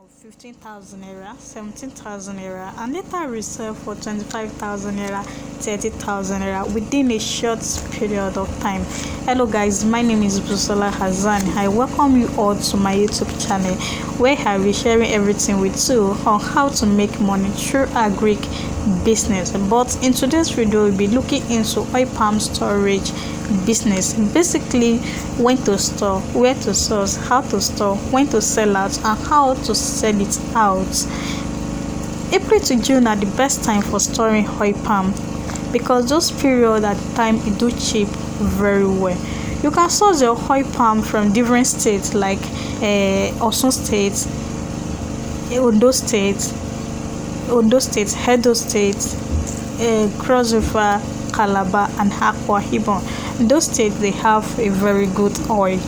of 15,000 naira, 17,000 naira, and later resell for 25,000 naira, 30,000 naira within a short period of time. Hello guys, my name is Busola Hazan. I welcome you all to my YouTube channel where I'll be sharing everything with you on how to make money through agric business. But in today's video, we'll be looking into oil palm storage business. Basically, when to store, where to source, how to store, when to sell out, and how to sell it out. April to June are the best time for storing oil palm because those periods at the time it do cheap very well. You can source your oil palm from different states like Osun State, Ondo State, Edo State, Cross River, Calabar, and Akwa Ibom. In those states, they have a very good oil.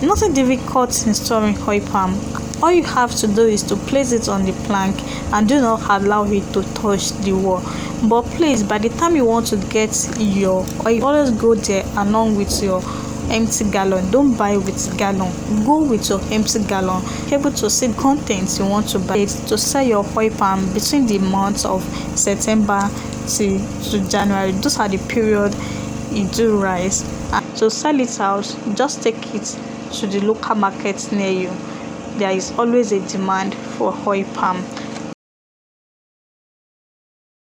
Nothing difficult in storing oil palm. All you have to do is to place it on the plank and do not allow it to touch the wall. But please, by the time you want to get your oil, always go there along with your empty gallon. Don't buy with gallon, go with your empty gallon, able to see contents you want to buy it to sell your oil palm between the months of September to January. Those are the period it do rise, and to sell it out, just take it to the local market near you. There is always a demand for oil palm.